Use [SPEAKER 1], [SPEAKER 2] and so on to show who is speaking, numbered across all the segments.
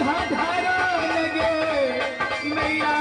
[SPEAKER 1] धारा लगे मैया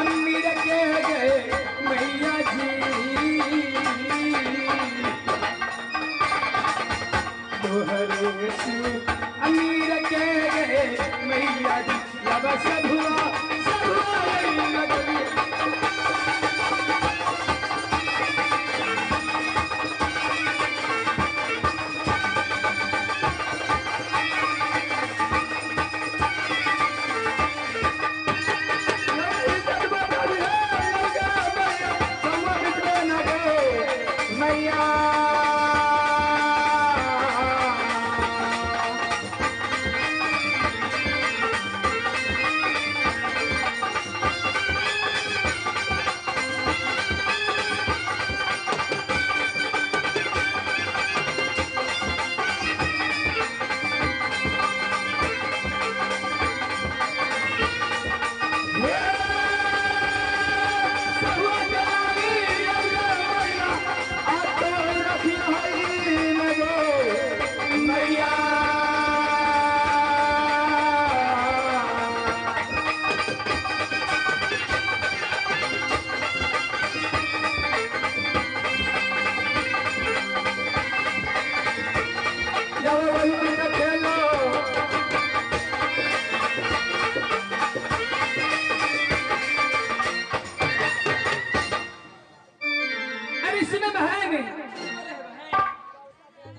[SPEAKER 1] अमीर के गए मैया जी तोहरे से अमीर के गए मैया जी अब सब हुआ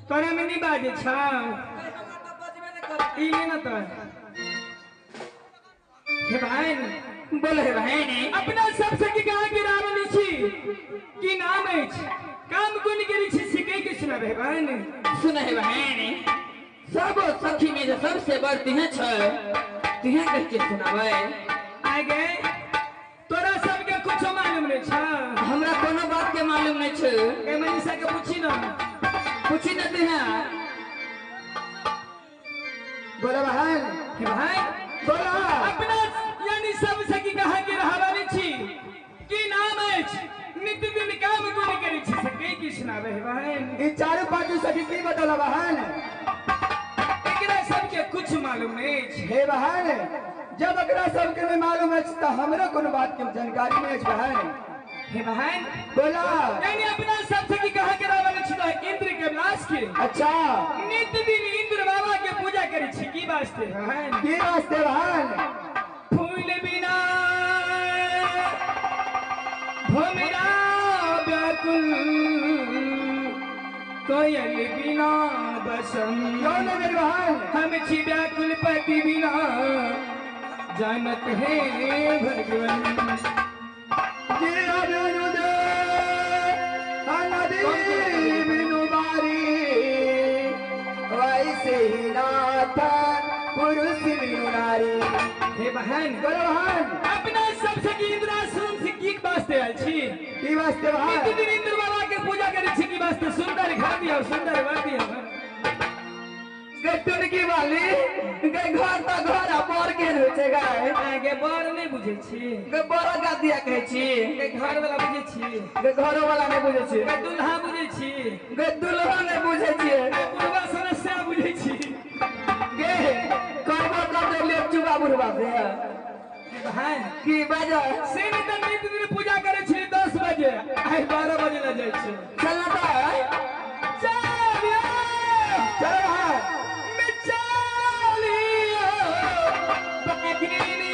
[SPEAKER 1] तोरा में नहीं बाजे छाव इले ना तो हे भाई बोल हे भाई ने अपना सब सखी कहां के रावण छी की नाम है काम गुण करी छी सिके के सुना हे भाई ने सुना हे भाई ने सब सखी में जो सबसे बढ़ती है छ तिहे कह के सुनावे आगे तोरा सब के कुछ मालूम नहीं छ हमरा कोनो बात के मालूम नहीं छ ए मनीषा के पूछी ना पूछी न है बोला भाई कि भाई बोला अपना यानी सब सखी कहा के रहवानी छी की नाम है नित्य दिन काम गुण करी छी सके की सुनावे भाई ई चारों पांचों सखी की बतला भाई एकरा सब के कुछ मालूम नहीं हे भाई जब एकरा सब के मालूम है त हमरा कोनो बात के जानकारी नहीं है भाई हे बहन बोला यानी अपना सब सखी कहा के रहवानी छी इंद्र के विलास के अच्छा नित्य दिन इंद्र बाबा के पूजा करे छी की वास्ते बहन की वास्ते बहन फूल बिना भमरा व्याकुल कोयल बिना बसम कौन है मेरी बहन हम छी व्याकुल पति बिना जानत है भगवान वैसे ही नाथ पुरुष नारी हे बहन बोलो बहन अपना सबसे की इंद्रासन से की वास्ते आल छी की वास्ते बहन इतनी इंद्र बाबा के पूजा करे छी की वास्ते सुंदर घर दिया सुंदर वर दिया
[SPEAKER 2] गे टुनकी वाली गे घर त घर आ बर के होय छै गाय
[SPEAKER 1] गे बर नहीं बुझे छी
[SPEAKER 2] गे बर का दिया कहै छी
[SPEAKER 1] गे घर वाला बुझे छी
[SPEAKER 2] गे घरो वाला नहीं बुझे छी
[SPEAKER 1] गे दुल्हा बुझे छी
[SPEAKER 2] गे दुल्हा नहीं बुझे छी
[SPEAKER 1] गे बुढ़वा समस्या बुझे छी
[SPEAKER 2] गे कहबो कर दे ले चुबा बुढ़वा से
[SPEAKER 1] भाई
[SPEAKER 2] की बाजा
[SPEAKER 1] से नहीं तो नित दिन पूजा करे छी 10 बजे आई 12 बजे ल जाय छी
[SPEAKER 2] चल ना
[SPEAKER 1] चलिए
[SPEAKER 2] चल हां
[SPEAKER 1] मैं चलिए पकड़नी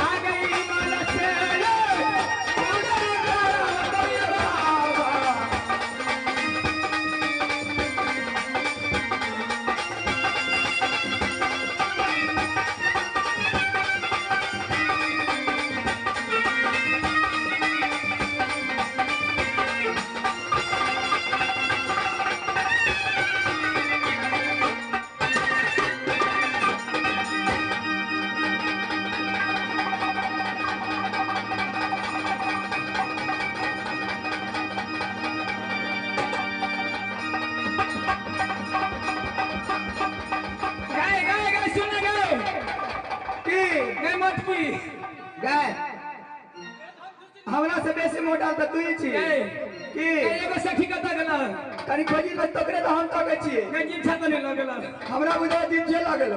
[SPEAKER 1] आगे
[SPEAKER 2] गाय हमरा से बेसी मोटा त तू ही छी की
[SPEAKER 1] एगो सखी कत गेल
[SPEAKER 2] कनी खोजी बस तकरे त हम तकै छी
[SPEAKER 1] गंजी छत नहीं लगल
[SPEAKER 2] हमरा बुझा दिन जे लागल